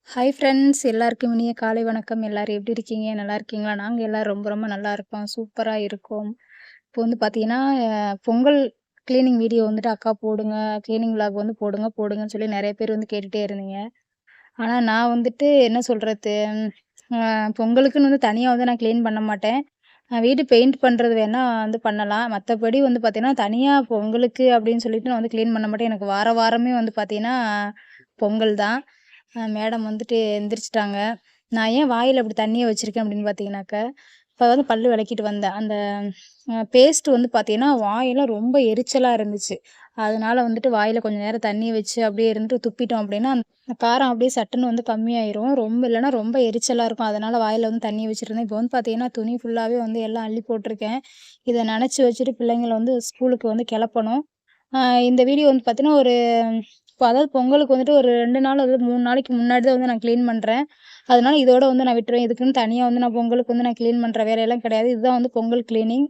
Hi friends எல்லாருக்கும் இனிய காலை வணக்கம். எல்லாரும் எப்படி இருக்கீங்க? நல்லா இருக்கீங்களா? நாங்க எல்லாரும் ரொம்ப ரொம்ப நல்லா இருக்கோம். சூப்பரா இருக்கோம். இப்போ வந்து பார்த்தீங்கன்னா, பொங்கல் கிளீனிங் வீடியோ வந்துட்டு அக்கா போடுங்க, கிளீனிங் விளாக் வந்து போடுங்க போடுங்கன்னு சொல்லி நெறைய பேர் வந்து கேட்டுட்டே இருந்தீங்க. ஆனா நான் வந்துட்டு என்ன சொல்றது, அ பொங்கலுக்குன்னு வந்து தனியா வந்து நான் கிளீன் பண்ண மாட்டேன். வீடு பெயிண்ட் பண்றது வேணா வந்து பண்ணலாம். மத்தபடி வந்து பார்த்தீங்கன்னா, தனியா பொங்கலுக்கு அப்படின்னு சொல்லிட்டு நான் வந்து கிளீன் பண்ண மாட்டேன். எனக்கு வார வாரமே வந்து பார்த்தீங்கன்னா, பொங்கல் தான். மேடம் வந்துட்டு எந்திரிச்சுட்டாங்க. நான் ஏன் வாயில அப்படி தண்ணிய வச்சிருக்கேன் அப்படின்னு பார்த்தீங்கன்னாக்க, இப்ப வந்து பல்லு விளக்கிட்டு வந்தேன். அந்த பேஸ்ட் வந்து பார்த்தீங்கன்னா, வாயெல்லாம் ரொம்ப எரிச்சலா இருந்துச்சு. அதனால வந்துட்டு வாயில கொஞ்சம் நேரம் தண்ணீய வச்சு அப்படியே இருந்துட்டு துப்பிட்டோம் அப்படின்னா, அந்த காரம் அப்படியே சட்டுன்னு வந்து கம்மியாயிரும். ரொம்ப இல்லன்னா ரொம்ப எரிச்சலா இருக்கும். அதனால வாயில வந்து தண்ணீய வச்சுட்டுருந்தேன். இப்போ வந்து பார்த்தீங்கன்னா, துணி ஃபுல்லாவே வந்து எல்லாம் அள்ளி போட்டுருக்கேன். இத நனச்சு வச்சுட்டு பிள்ளைங்கள வந்து ஸ்கூலுக்கு வந்து கெளப்பணும். அ இந்த வீடியோ வந்து பார்த்தீங்கன்னா, ஒரு இப்போ அதாவது பொங்கலுக்கு வந்துட்டு ஒரு 2 நாள் அல்லது 3 நாளைக்கு முன்னாடி தான் வந்து நான் கிளீன் பண்றேன். அதனால இதோட வந்து நான் விட்டுருவேன். இதுக்குன்னு தனியா வந்து நான் பொங்கலுக்கு வந்து நான் கிளீன் பண்ற வேலையெல்லாம் கிடையாது. இதுதான் வந்து பொங்கல் கிளீனிங்.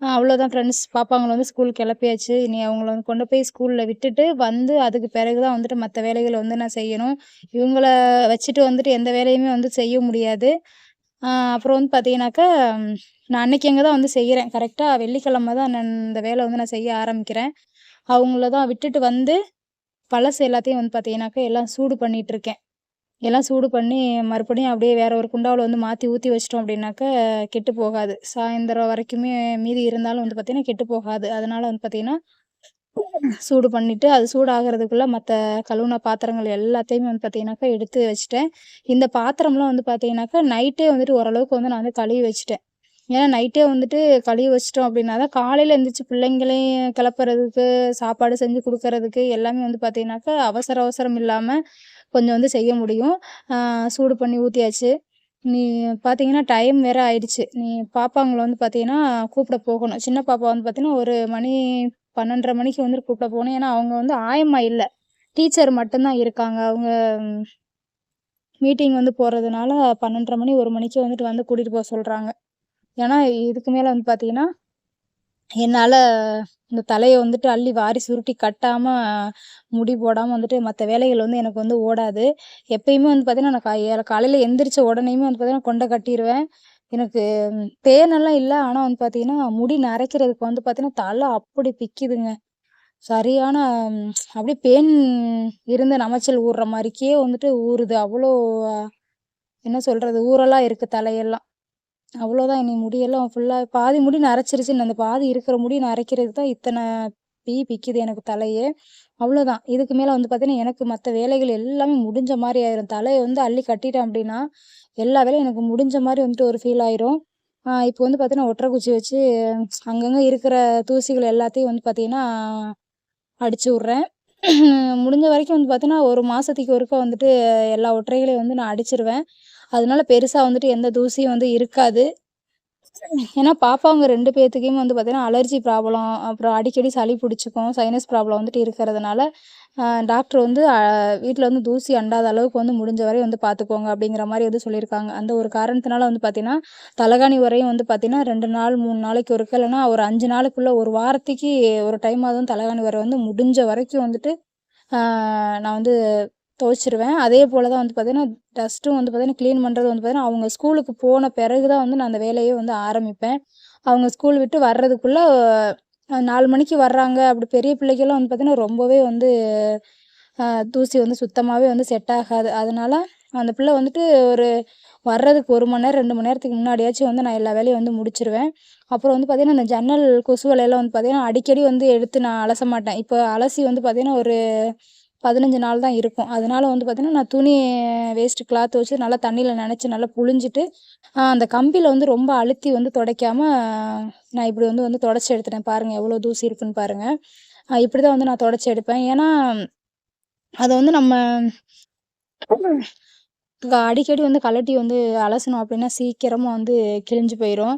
அவ்வளோதான் ஃப்ரெண்ட்ஸ். பாப்பாங்கள வந்து ஸ்கூலுக்கு கெளப்பியாச்சு. இனி அவங்கள வந்து கொண்டு போய் ஸ்கூல்ல விட்டுட்டு வந்து, அதுக்கு பிறகு தான் வந்துட்டு மத்த வேலைகள வந்து நான் செய்யணும். இவங்கள வச்சுட்டு வந்துட்டு எந்த வேலையுமே வந்து செய்ய முடியாது. அ அப்புறம் வந்து பார்த்தீங்கன்னாக்கா, நான் அன்னைக்கு அங்க தான் வந்து செய்றேன். கரெக்ட்டா வெள்ளிக்கிழம தான் நான் இந்த வேலை வந்து நான் செய்ய ஆரம்பிக்கிறேன். அவங்கள தான் விட்டுட்டு வந்து பழசு எல்லாத்தையும் வந்து பார்த்தீங்கன்னாக்கா, எல்லாம் சூடு பண்ணிட்டுருக்கேன். எல்லாம் சூடு பண்ணி மறுபடியும் அப்படியே வேற ஒரு குண்டாவுல வந்து மாத்தி ஊத்தி வச்சுட்டோம் அப்படின்னாக்கா, கெட்டு போகாது. சாயந்தரம் வரைக்குமே மீதி இருந்தாலும் வந்து பார்த்தீங்கன்னா, கெட்டு போகாது. அதனால வந்து பார்த்தீங்கன்னா, சூடு பண்ணிட்டு, அது சூடாகுறதுக்குள்ள மத்த கழுவுன பாத்திரங்கள் எல்லாத்தையுமே வந்து பார்த்தீங்கன்னாக்கா, எடுத்து வச்சுட்டேன். இந்த பாத்திரம்லாம் வந்து பார்த்தீங்கன்னாக்கா, நைட்டே வந்துட்டு ஓரளவுக்கு வந்து நான் வந்து கழுவி வச்சுட்டேன். ஏன்னா நைட்டே வந்துட்டு கழுவி வச்சுட்டோம் அப்படின்னா தான், காலையில எந்திரிச்சு பிள்ளைங்களையும் கிளப்புறதுக்கு, சாப்பாடு செஞ்சு குடுக்கறதுக்கு எல்லாமே வந்து பார்த்தீங்கன்னாக்கா, அவசர அவசரம் இல்லாம கொஞ்சம் வந்து செய்ய முடியும். சூடு பண்ணி ஊத்தியாச்சு. நீ பார்த்தீங்கன்னா, டைம் வேற ஆயிடுச்சு. பாப்பாங்கள வந்து பார்த்தீங்கன்னா, கூப்பிட போகணும். சின்ன பாப்பா வந்து பார்த்தீங்கன்னா, ஒரு மணி 12:30 மணிக்கு வந்துட்டு கூப்பிட போணும். ஏன்னா, அவங்க வந்து ஆயம்மா இல்ல. டீச்சர் மட்டும் தான் இருக்காங்க. அவங்க மீட்டிங் வந்து போறதுனால 12:30 மணி, 1 மணிக்கு வந்துட்டு வந்து கூட்டிட்டு போ சொல்றாங்க. ஏன்னா, இதுக்கு மேல வந்து பார்த்தீங்கன்னா, என்னால இந்த தலைய வந்துட்டு அள்ளி வாரி சுருட்டி கட்டாம, முடி போடாம வந்துட்டு மத்த வேலைகள் வந்து எனக்கு வந்து ஓடாது. எப்பயுமே வந்து பார்த்தீங்கன்னா, நான் காலையில எந்திரிச்ச உடனேயுமே வந்து பார்த்தீங்கன்னா, கொண்ட கட்டிருவேன். எனக்கு பேனெல்லாம் இல்ல. ஆனா வந்து பார்த்தீங்கன்னா, முடி நரைக்கிறதுக்கு வந்து பார்த்தீங்கன்னா, தல அப்படி பிக்கிதுங்க. சரியான அப்படியே பேன் இருந்து நமைச்சல் ஊர்ற மாரிக்கே வந்துட்டு ஊறுது. அவ்வளோ என்ன சொல்றது? ஊறலா இருக்கு தலையெல்லாம். அவ்வளோதான் இனி முடியெல்லாம் ஃபுல்லா பாதி முடி நரைச்சிருச்சு. அந்த பாதி இருக்கிற முடி நரைக்கிறதுக்கு தான் இத்தன பிக்குது எனக்கு தலையே. அவ்வளோதான். இதுக்கு மேல வந்து பார்த்தீங்கன்னா, எனக்கு மத்த வேலைகள் எல்லாமே முடிஞ்ச மாரி ஆயிரும். தலைய வந்து அள்ளி கட்டிட்டேன் அப்டின்னா, எல்லா வேலையும் எனக்கு முடிஞ்ச மாரி வந்துட்டு ஒரு ஃபீல் ஆயிரும். இப்போ வந்து பார்த்தீங்கன்னா, ஒற்றை குச்சி வச்சு அங்கங்க இருக்கிற தூசிகள் எல்லாத்தையும் வந்து பார்த்தீங்கன்னா, அடிச்சு விட்றேன். முடிஞ்ச வரைக்கும் வந்து பார்த்தீங்கன்னா, 1 மாசத்துக்கு ஒருக்கா வந்துட்டு எல்லா ஒற்றைகளையும் வந்து நான் அடிச்சுருவேன். அதனால பெருசா வந்துட்டு எந்த தூசியும் வந்து இருக்காது. ஏன்னா பாப்பாவங்க 2 பேத்துக்குமே வந்து பார்த்தீங்கன்னா, அலர்ஜி ப்ராப்ளம், அப்புறம் அடிக்கடி சளி பிடிச்சுக்கும். சைனஸ் ப்ராப்ளம் வந்துட்டு இருக்கிறதுனால, டாக்டர் வந்து வீட்ல வந்து தூசி அண்டாத அளவுக்கு வந்து முடிஞ்ச வரை வந்து பார்த்துக்கோங்க அப்படிங்கிற மாரி வந்து சொல்லியிருக்காங்க. அந்த ஒரு காரணத்தினால வந்து பார்த்தீங்கன்னா, தலகாணி உரையும் வந்து பார்த்தீங்கன்னா, 2 நாள், 3 நாளைக்கு ஒருக்கா இல்லன்னா ஒரு 5 நாளுக்குள்ள, 1 வாரத்துக்கு ஒரு டைமாவது வந்து தலகாணி உரை வந்து முடிஞ்ச வரைக்கும் வந்துட்டு, ஆ நான் வந்து துவைச்சுருவேன். அதே போல தான் வந்து பார்த்தீங்கன்னா, டஸ்ட்டும் வந்து பார்த்தீங்கன்னா, கிளீன் பண்றது வந்து பார்த்தீங்கன்னா, அவங்க ஸ்கூலுக்கு போன பிறகு தான் வந்து நான் அந்த வேலையே வந்து ஆரம்பிப்பேன். அவங்க ஸ்கூல் விட்டு வர்றதுக்குள்ள 4 மணிக்கு வர்றாங்க. அப்படி பெரிய பிள்ளைக்கெல்லாம் வந்து பார்த்தீங்கன்னா, ரொம்பவே வந்து அ தூசி வந்து சுத்தமாவே வந்து செட் ஆகாது. அதனால அந்த பிள்ளை வந்துட்டு ஒரு வர்றதுக்கு 1 மணி நேரம், 2 மணி நேரத்துக்கு முன்னாடியாச்சும் வந்து நான் எல்லா வேலையும் வந்து முடிச்சுருவேன். அப்புறம் வந்து பார்த்தீங்கன்னா, அந்த ஜன்னல் கொசுவலையெல்லாம் வந்து பார்த்தீங்கன்னா, அடிக்கடி வந்து எடுத்து நான் அலச மாட்டேன். இப்ப அலசி வந்து பார்த்தீங்கன்னா, ஒரு 15 நாள் தான் இருக்கும். அதனால வந்து பார்த்தீங்கன்னா, நான் துணி வேஸ்ட் கிளாத் வச்சு நல்லா தண்ணீல நனைச்சு நல்லா புழிஞ்சிட்டு, அந்த கம்பியில வந்து ரொம்ப அழுத்தி வந்து துடைக்காம, நான் இப்படி வந்து தொடச்சு எடுத்துட்டேன். பாருங்க எவ்வளோ தூசி இருக்குன்னு பாருங்க. இப்படிதான் வந்து நான் தொடச்சு எடுப்பேன். ஏன்னா, அத வந்து நம்ம அடிக்கடி வந்து கழட்டி வந்து அலசணும் அப்படின்னா, சீக்கிரமா வந்து கிழிஞ்சு போயிரும்.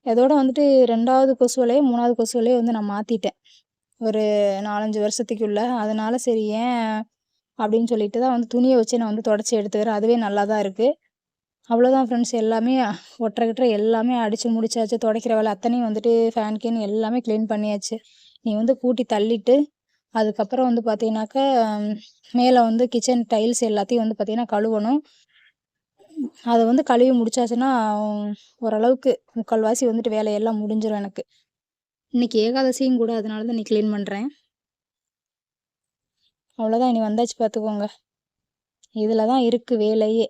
அதோட வந்துட்டு 2வது கொசு வலைய, 3வது கொசு வலைய வந்து நான் மாத்திட்டேன். ஒரு 4, 5 வருஷத்துக்குள்ள. அதனால சரி ஏன் அப்படின்னு சொல்லிட்டு தான் வந்து துணிய வச்சு நான் வந்து தொடச்சு எடுத்துக்கிறேன். அதுவே நல்லா தான் இருக்கு. அவ்வளோதான் ஃப்ரெண்ட்ஸ் எல்லாமே ஒட்ற கிட்ற எல்லாமே அடிச்சு முடிச்சாச்சு. துடைக்கிற வேலை அத்தனையும் வந்துட்டு ஃபேன் கீன் எல்லாமே கிளீன் பண்ணியாச்சு. நீ வந்து கூட்டி தள்ளிட்டு, அதுக்கப்புறம் வந்து பார்த்தீங்கன்னாக்கா, மேலே வந்து கிச்சன் டைல்ஸ் எல்லாத்தையும் வந்து பார்த்திங்கன்னா கழுவணும். அதை வந்து கழுவி முடிச்சாச்சுன்னா ஓரளவுக்கு முக்கால்வாசி வந்துட்டு வேலையெல்லாம் முடிஞ்சிடும் எனக்கு. இன்றைக்கி ஏகாதசியும் கூட, அதனால தான் இன்னைக்கு க்ளீன் பண்ணுறேன். அவ்வளோதான், இனி வந்தாச்சு பார்த்துக்கோங்க. இதில் தான் இருக்குது வேலையே.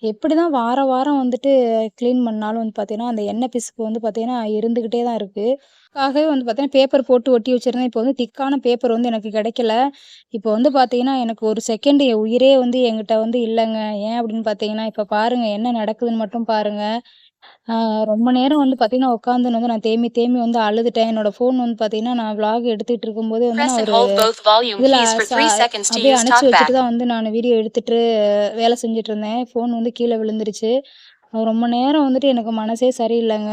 எப்படி தான் வாரம் வாரம் வந்துட்டு க்ளீன் பண்ணாலும் வந்து பார்த்தீங்கன்னா, அந்த எண்ணெய் பிசுக்கு வந்து பார்த்தீங்கன்னா இருந்துக்கிட்டே தான் இருக்குது. ஆகவே வந்து பார்த்தீங்கன்னா, பேப்பர் போட்டு ஒட்டி வச்சிருந்தேன். இப்போ வந்து திக்கான பேப்பர் வந்து எனக்கு கிடைக்கல. இப்போ வந்து பார்த்தீங்கன்னா, எனக்கு ஒரு செகண்ட் என் உயிரே வந்து என்கிட்ட வந்து இல்லங்க. ஏன் அப்படின்னு பார்த்தீங்கன்னா, இப்போ பாருங்க என்ன நடக்குதுன்னு மட்டும் பாருங்க. ரொம்ப நேரம் வந்து பார்த்தீங்கன்னா, உட்காந்துன்னு வந்து நான் தேம்பி தேம்பி வந்து அழுதுட்டேன். என்னோட ஃபோன் வந்து பார்த்தீங்கன்னா, நான் விளாக் எடுத்துட்டு இருக்கும்போதே வந்து Press நான் and ஒரு hold both volume இதில keys for 3 seconds to அப்படியே use அணைச்சு வச்சுட்டு talkback. தான் வந்து நான் வீடியோ எடுத்துட்டு வேலை செஞ்சுட்டுருந்தேன். ஃபோன் வந்து கீழ விழுந்துருச்சு. ரொம்ப நேரம் வந்துட்டு எனக்கு மனசே சரியில்லங்க.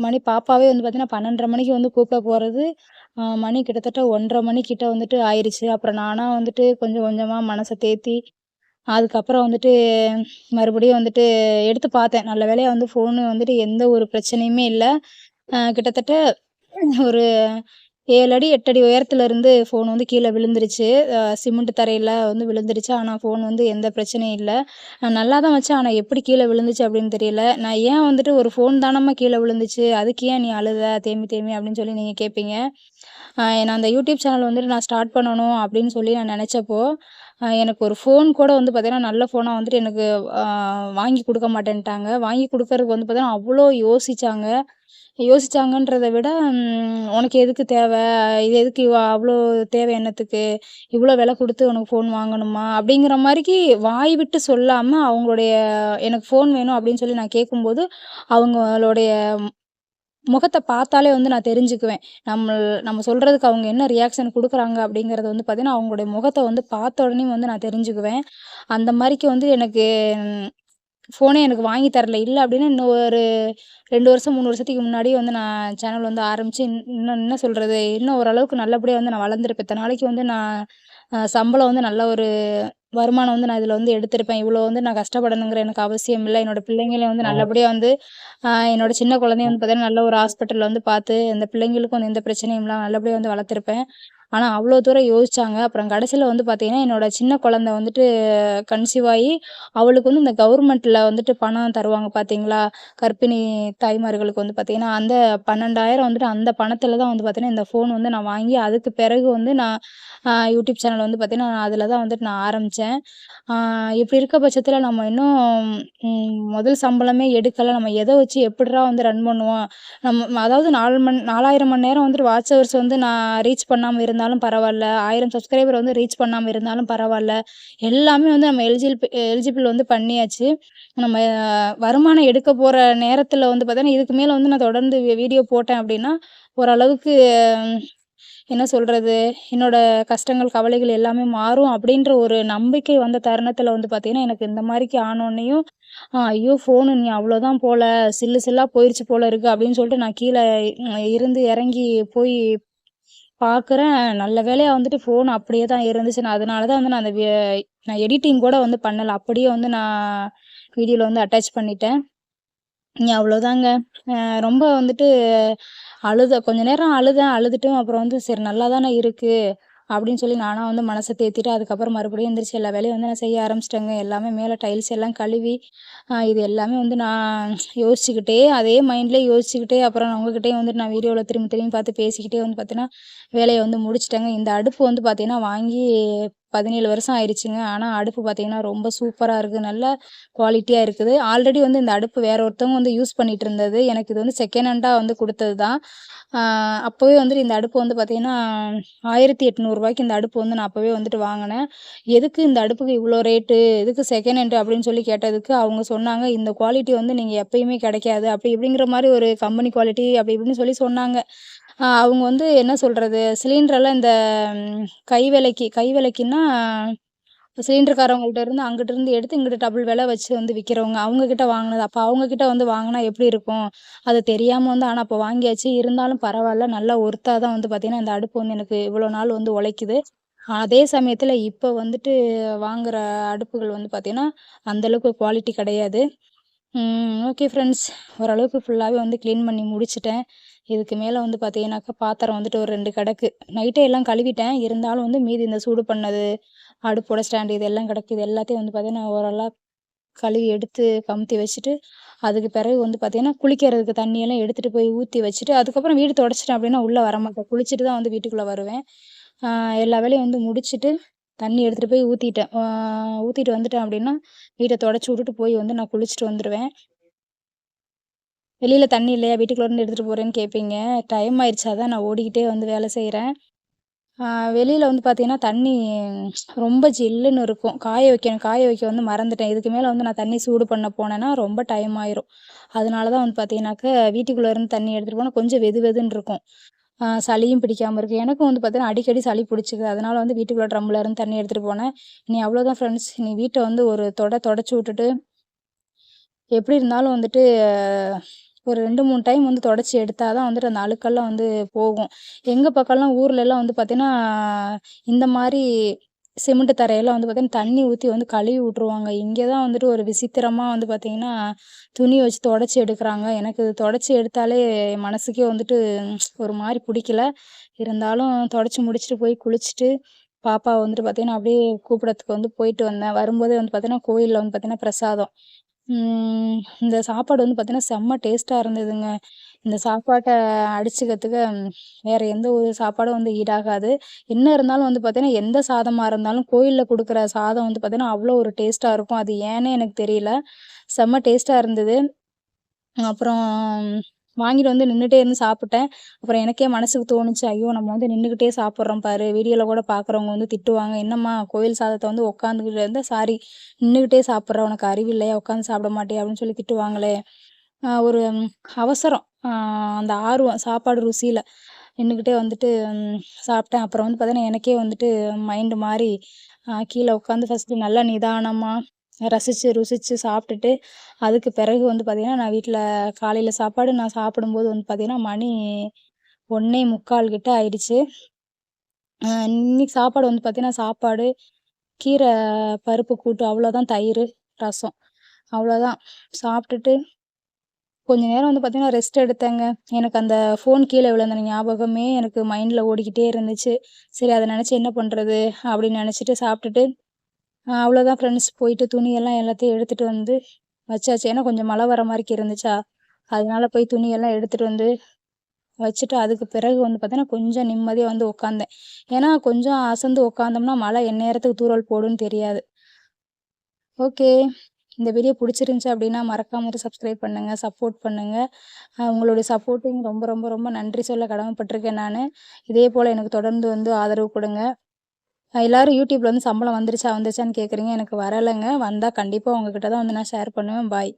மணி பாப்பாவே வந்து பார்த்தீங்கன்னா, 12:30 மணிக்கு வந்து கூப்பிட போறது, மணி கிட்டத்தட்ட 1:30 மணிக்கிட்ட வந்துட்டு ஆயிருச்சு. அப்புறம் நானா வந்துட்டு கொஞ்சம் கொஞ்சமா மனச தேத்தி, அதுக்கப்புறம் வந்துட்டு மறுபடியும் வந்துட்டு எடுத்து பார்த்தேன். நல்ல வேளையா வந்து ஃபோனு வந்துட்டு எந்த ஒரு பிரச்சனையுமே இல்ல. கிட்டத்தட்ட ஒரு 7 அடி, 8 அடி உயரத்துல இருந்து ஃபோன் வந்து கீழ விழுந்துருச்சு. சிமெண்ட் தரையில வந்து விழுந்துருச்சு. ஆனா ஃபோன் வந்து எந்த பிரச்சனையும் இல்ல. நான் நல்லா தான் வச்சேன். ஆனா எப்படி கீழ விழுந்துச்சு அப்படின்னு தெரியல. நான் ஏன் வந்துட்டு ஒரு ஃபோன் தானம்மா கீழ விழுந்துச்சு. அதுக்கு ஏன் நீ அழுத தேம்பி தேம்பி அப்படின்னு சொல்லி நீங்க கேட்பீங்க. நான் அந்த யூடியூப் சேனல் வந்துட்டு நான் ஸ்டார்ட் பண்ணணும் அப்படின்னு சொல்லி நான் நெனச்சப்போ, எனக்கு ஒரு ஃபோன் கூட வந்து பார்த்தீங்கன்னா, நல்ல ஃபோனா வந்துட்டு எனக்கு அ வாங்கி குடுக்க மாட்டேன்ட்டாங்க. வாங்கி குடுக்கறதுக்கு வந்து பார்த்தீங்கன்னா, அவ்ளோ யோசிச்சாங்க. யோசிச்சாங்கன்றத விட, "உனக்கு எதுக்கு தேவ? இது எதுக்கு அவ்ளோ தேவை என்னத்துக்கு? இவ்ளோ விலை குடுத்து உனக்கு ஃபோன் வாங்கணுமா?" அப்படிங்கிற மாரிக்கு வாய் விட்டு சொல்லாம, அவங்களுடைய "எனக்கு ஃபோன் வேணும்" அப்படின்னு சொல்லி நான் கேட்கும்போது, அவங்களுடைய முகத்த பார்த்தாலே வந்து நான் தெரிஞ்சுக்குவேன். நம்ம சொல்றதுக்கு அவங்க என்ன ரியாக்ஷன் குடுக்குறாங்க அப்படிங்கிறத வந்து பார்த்தீங்கன்னா, அவங்களுடைய முகத்த வந்து பார்த்த உடனே வந்து நான் தெரிஞ்சுக்குவேன். அந்த மாரிக்கு வந்து எனக்கு ஃபோனே எனக்கு வாங்கி தரல. இல்ல அப்டின்னா, இன்னும் ஒரு 2 வருஷம், 3 வருஷத்துக்கு முன்னாடியே வந்து நான் சேனல் வந்து ஆரம்பிச்சு, இன்னும் என்ன சொல்றது? இன்னும் ஓரளவுக்கு நல்லபடியா வந்து நான் வளர்ந்துருப்பேன். இத்தன நாளைக்கு வந்து நான் சம்பளம் வந்து நல்ல ஒரு வருமானம் வந்து நான் இதுல வந்து எடுத்திருப்பேன். இவ்ளோ வந்து நான் கஷ்டப்படணுங்கிற எனக்கு அவசியம் இல்ல. என்னோட பிள்ளைங்களையும் வந்து நல்லபடியா வந்து என்னோட சின்ன குழந்தைய வந்து பார்த்தீங்கன்னா, நல்ல ஒரு ஹாஸ்பிட்டல்ல வந்து பார்த்து, அந்த பிள்ளைங்களுக்கும் வந்து எந்த பிரச்சனையும் இல்லாம நல்லபடியா வந்து வளர்த்துருப்பேன். ஆனா, அவ்ளோ தூரம் யோசிச்சாங்க. அப்புறம் கடைசில வந்து பார்த்தீங்கன்னா, என்னோட சின்ன குழந்தை வந்துட்டு கன்சீவ் ஆயி, அவளுக்கு வந்து இந்த கவர்மெண்ட்ல வந்துட்டு பணம் தருவாங்க பார்த்தீங்களா? கர்ப்பிணி தாய்மார்களுக்கு வந்து பார்த்தீங்கன்னா, அந்த 12,000 வந்துட்டு அந்த பணத்தில தான் வந்து பார்த்தீங்கன்னா, இந்த ஃபோன் வந்து நான் வாங்கி, அதுக்கு பிறகு வந்து நான் யூடியூப் சேனல் வந்து பார்த்தீங்கன்னா, நான் அதில தான் வந்துட்டு நான் ஆரம்பிச்சேன். ஆ இப்படி இருக்க பட்சத்தில நம்ம இன்னும் முதல் சம்பளமே எடுக்கல. நம்ம எத வச்சு எப்புட்றா வந்து ரன் பண்ணுவோம்? அதாவது 4000 மணி நேரம் வந்துட்டு வாட்ச் ஹவர்ஸ் வந்து நான் ரீச் பண்ணாம இருந்தாலும் பரவால்ல. 1000 சப்ஸ்கிரைபர் வந்து ரீச் பண்ணாம இருந்தாலும் பரவால்ல. எல்லாமே வந்து நம்ம எலிஜிபிள் வந்து பண்ணியாச்சு. நம்ம வருமானம் எடுக்க போற நேரத்தில வந்து பார்த்தீங்கன்னா, இதுக்கு மேல வந்து நான் தொடர்ந்து வீடியோ போட்டேன் அப்டின்னா, ஓரளவுக்கு என்ன சொல்றது? என்னோட கஷ்டங்கள், கவலைகள் எல்லாமே மாறும் அப்டின்ற ஒரு நம்பிக்கை வந்த தருணத்தில வந்து பார்த்தீங்கன்னா, எனக்கு இந்த மாரிக்கு ஆனோனயும், ஐயோ! ஃபோனு நீ அவ்ளோதான் போல, சில்லு சில்லா போயிருச்சு போல இருக்கு அப்டின்னு சொல்லிட்டு நான் கீழ இருந்து இறங்கி போய் பார்க்குறேன். நல்ல வேளையா வந்துட்டு ஃபோன் அப்படியே தான் இருந்துச்சு. நான் அதனால தான் வந்து நான் எடிட்டிங் கூட வந்து பண்ணல. அப்படியே வந்து நான் வீடியோல வந்து அட்டாச் பண்ணிட்டேன். அவ்வளோதாங்க. ரொம்ப வந்துட்டு கொஞ்ச நேரம் அழுதேன். அழுதுட்டும் அப்புறம் வந்து சரி நல்லா தானே இருக்கு. அப்படின்னு சொல்லி நானா வந்து மனச தேத்திட்டு, அதுக்கப்புறம் மறுபடியும் எந்திரிச்சு எல்லா வேலையும் வந்து நான் செய்ய ஆரம்பிச்சுட்டேங்க. எல்லாமே மேல டைல்ஸ் எல்லாம் கழுவி, இது எல்லாமே வந்து நான் யோசிச்சுக்கிட்டே, அதே மைண்ட்லயே யோசிச்சுக்கிட்டே, அப்புறம் நான் உங்ககிட்டயும் வந்துட்டு நான் வீடியோல திரும்பி திரும்பி பார்த்து பேசிக்கிட்டே வந்து பார்த்தீங்கன்னா, வேலைய வந்து முடிச்சுட்டேங்க. இந்த அடுப்பு வந்து பார்த்தீங்கன்னா, வாங்கி 17 வருஷம் ஆயிருச்சுங்க. ஆனா அடுப்பு பார்த்தீங்கன்னா, ரொம்ப சூப்பரா இருக்கு. நல்ல குவாலிட்டியா இருக்குது. ஆல்ரெடி வந்து இந்த அடுப்பு வேற ஒருத்தவங்க வந்து யூஸ் பண்ணிட்டு இருந்தது. எனக்கு இது வந்து செகண்ட் ஹேண்டா வந்து குடுத்தது தான். ஆ அப்பவே வந்துட்டு இந்த அடுப்பு வந்து பார்த்தீங்கன்னா, ரூ. 1800 இந்த அடுப்பு வந்து நான் அப்பவே வந்துட்டு வாங்குனேன். எதுக்கு இந்த அடுப்புக்கு இவ்ளோ ரேட்டு? எதுக்கு செகண்ட் ஹேண்ட் அப்படின்னு சொல்லி கேட்டதுக்கு, அவங்க சொன்னாங்க, "இந்த குவாலிட்டி வந்து நீங்க எப்பயுமே கிடைக்காது." அப்படி இப்படிங்கிற மாரி ஒரு கம்பெனி குவாலிட்டி அப்படி இப்படின்னு சொல்லி சொன்னாங்க. அவங்க வந்து என்ன சொல்றது? சிலிண்டரெல்லாம் இந்த கை விலைக்குன்னா சிலிண்டர்காரவங்கள்ட்ட இருந்து அங்கிட்டு இருந்து எடுத்து இங்கிட்டு டபுள் விலை வச்சு வந்து விக்கிறவங்க. அவங்க கிட்ட வாங்குனது. அப்ப அவங்க கிட்ட வந்து வாங்குனா எப்படி இருக்கும்? அது தெரியாம வந்து ஆனா அப்ப வாங்கியாச்சு. இருந்தாலும் பரவால்ல. நல்லா ஒர்த்தா தான் வந்து பார்த்தீங்கன்னா, இந்த அடுப்பு வந்து எனக்கு இவ்வளோ நாள் வந்து உழைக்குது. அதே சமயத்துல இப்ப வந்துட்டு வாங்குற அடுப்புகள் வந்து பார்த்தீங்கன்னா, அந்த அளவுக்கு குவாலிட்டி கிடையாது. Okay friends. ஓரளவுக்கு ஃபுல்லாவே வந்து கிளீன் பண்ணி முடிச்சுட்டேன். இதுக்கு மேலே வந்து பார்த்தீங்கன்னாக்கா பாத்திரம் வந்துட்டு ஒரு 2 கிடக்கு. நைட்டே எல்லாம் கழுவிட்டேன். இருந்தாலும் வந்து மீதி இந்த சூடு பண்ணது, அடுப்போட ஸ்டாண்டு இது எல்லாம் கிடக்கு. இது எல்லாத்தையும் வந்து பார்த்தீங்கன்னா, ஓரளவு கழுவி எடுத்து கமுத்தி வச்சுட்டு, அதுக்கு பிறகு வந்து பார்த்தீங்கன்னா, குளிக்கிறதுக்கு தண்ணியெல்லாம் எடுத்துட்டு போய் ஊத்தி வச்சுட்டு, அதுக்கப்புறம் வீடு தொடச்சுட்டேன் அப்படின்னா உள்ள வரமாட்டேன். குளிச்சுட்டு தான் வந்து வீட்டுக்குள்ள வருவேன். ஆ எல்லா வேலையும் வந்து முடிச்சுட்டு, தண்ணி எடுத்துட்டு போய் ஊத்திட்டேன். ஊத்திட்டு வந்துட்டேன் அப்படின்னா, வீட்ட தொடச்சு விட்டுட்டு போய் வந்து நான் குளிச்சுட்டு வந்துருவேன். வெளியில தண்ணி இல்லையா? வீட்டுக்குள்ள இருந்து எடுத்துட்டு போறேன்னு கேட்பீங்க. டைம் ஆயிருச்சு. அதான் நான் ஓடிக்கிட்டே வந்து வேலை செய்றேன். ஆ வெளியில வந்து பார்த்தீங்கன்னா, தண்ணி ரொம்ப ஜில்லுன்னு இருக்கும். காய வைக்கணும். காய வைக்க வந்து மறந்துட்டேன். இதுக்கு மேல வந்து நான் தண்ணி சூடு பண்ண போனேன்னா, ரொம்ப டைம் ஆயிரும். அதனால தான் வந்து பார்த்தீங்கன்னாக்க, வீட்டுக்குள்ள இருந்து தண்ணி எடுத்துட்டு போனா கொஞ்சம் வெது வெதுன்னு இருக்கும். சளியும் பிடிக்காம இருக்கு. எனக்கும் வந்து பார்த்தீங்கன்னா, அடிக்கடி சளி பிடிச்சுக்குது. அதனால வந்து வீட்டுக்குள்ள ட்ரம்ல இருந்து தண்ணி எடுத்துட்டு போனேன். இனி அவ்வளோதான் ஃப்ரெண்ட்ஸ். இனி வீட்ட வந்து ஒரு தொடச்சு விட்டுட்டு எப்படி இருந்தாலும் வந்துட்டு ஒரு 2, 3 டைம் வந்து தொடச்சு எடுத்தா தான் வந்துட்டு அந்த அழுக்கெல்லாம் வந்து போகும். எங்க பக்கம்லாம் ஊர்லலாம் வந்து பார்த்தீங்கன்னா, இந்த மாரி சிமெண்ட் தரையெல்லாம் வந்து பார்த்தீங்கன்னா, தண்ணி ஊத்தி வந்து கழுவி விட்டுருவாங்க. இங்க தான் வந்துட்டு ஒரு விசித்திரமா வந்து பார்த்தீங்கன்னா, துணி வச்சு தொடச்சு எடுக்குறாங்க. எனக்கு தொடச்சு எடுத்தாலே மனசுக்கே வந்துட்டு ஒரு மாரி புடிக்கல. இருந்தாலும் தொடச்சு முடிச்சுட்டு போய் குளிச்சுட்டு, பாப்பாவ வந்துட்டு பார்த்தீங்கன்னா, அப்படியே கூப்பிடறதுக்கு வந்து போயிட்டு வந்தேன். வரும்போதே வந்து பார்த்தீங்கன்னா, கோயில்ல வந்து பார்த்தீங்கன்னா பிரசாதம். இந்த சாப்பாடு வந்து பார்த்தீங்கன்னா, செம்ம டேஸ்ட்டா இருந்ததுங்க. இந்த சாப்பாட்ட அடிச்சுக்கிறதுக்கு வேற எந்த ஒரு சாப்பாடும் வந்து ஈடாகாது. என்ன இருந்தாலும் வந்து பார்த்தீங்கன்னா, எந்த சாதமா இருந்தாலும் கோயில்ல குடுக்குற சாதம் வந்து பார்த்தீங்கன்னா, அவ்வளோ ஒரு டேஸ்ட்டா இருக்கும். அது ஏன்னே எனக்கு தெரியல. செம்ம டேஸ்ட்டா இருந்தது. அப்புறம் வாங்கிட்டு வந்து நின்னுட்டே இருந்து சாப்பிட்டேன். அப்புறம் எனக்கே மனசுக்கு தோணுச்சு, ஐயோ! நம்ம வந்து நின்னுக்கிட்டே சாப்பிடுறோம் பாரு. வீடியோல கூட பார்க்குறவங்க வந்து திட்டுவாங்க. என்னம்மா கோயில் சாதத்த வந்து உட்காந்துக்கிட்டு சாரி நின்னுக்கிட்டே சாப்பிடுற உனக்கு அறிவில்லையா? உட்காந்து சாப்பிட மாட்டியா? அப்படின்னு சொல்லி திட்டுவாங்களே. ஒரு அவசரம். அந்த ஆர்வம் சாப்பாடு ருசியில நின்னுக்கிட்டே வந்துட்டு சாப்பிட்டேன். அப்புறம் வந்து பார்த்தீங்கன்னா, எனக்கே வந்துட்டு மைண்டு மாறி கீழ உட்காந்து ஃபர்ஸ்ட்டு நல்லா நிதானமா ரசிச்சு, ருசிச்சு சாப்பிட்டுட்டு, அதுக்கு பிறகு வந்து பார்த்தீங்கன்னா, நான் வீட்ல காலையில சாப்பாடு நான் சாப்பிடும்போது வந்து பார்த்தீங்கன்னா, மணி 1:45 கிட்ட ஆயிடுச்சு. இன்னைக்கு சாப்பாடு வந்து பார்த்தீங்கன்னா, சாப்பாடு, கீரை பருப்பு கூட்டு அவ்வளோதான். தயிரு, ரசம் அவ்வளோதான். சாப்பிட்டுட்டு கொஞ்ச நேரம் வந்து பார்த்தீங்கன்னா, ரெஸ்ட் எடுத்தேங்க. எனக்கு அந்த ஃபோன் கீழ விழுந்த ஞாபகமே எனக்கு மைண்ட்ல ஓடிக்கிட்டே இருந்துச்சு. சரி அத நெனச்சு என்ன பண்றது? அப்படின்னு நெனச்சுட்டு சாப்பிட்டுட்டு, அவ்வளோதான் ஃப்ரெண்ட்ஸ் போயிட்டு துணியெல்லாம் எல்லாத்தையும் எடுத்துட்டு வந்து வச்சாச்சு. ஏன்னா கொஞ்சம் மழை வர மாரிக்கு இருந்துச்சா, அதனால போய் துணியெல்லாம் எடுத்துட்டு வந்து வச்சுட்டு, அதுக்கு பிறகு வந்து பார்த்தீங்கன்னா, கொஞ்சம் நிம்மதியா வந்து உட்காந்தேன். ஏன்னா கொஞ்சம் அசந்து உட்காந்தோம்னா, மழை எந்நேரத்துக்கு தூறல் போடும்னு தெரியாது. ஓகே. இந்த வீடியோ புடிச்சிருந்துச்சு அப்டின்னா, மறக்காம ஒரு சப்ஸ்கிரைப் பண்ணுங்க, சப்போர்ட் பண்ணுங்க. உங்களுடைய சப்போர்ட்டுக்கு ரொம்ப ரொம்ப ரொம்ப நன்றி சொல்ல கடமைப்பட்டுருக்கேன் நானு. இதே போல எனக்கு தொடர்ந்து வந்து ஆதரவு குடுங்க. எல்லாரும் YouTubeல வந்து சம்பளம் வந்துருச்சா வந்துருச்சான்னு கேட்குறீங்க. எனக்கு வரலங்க. வந்தா கண்டிப்பா உங்ககிட்ட தான் வந்து நான் ஷேர் பண்ணுவேன். பாய்.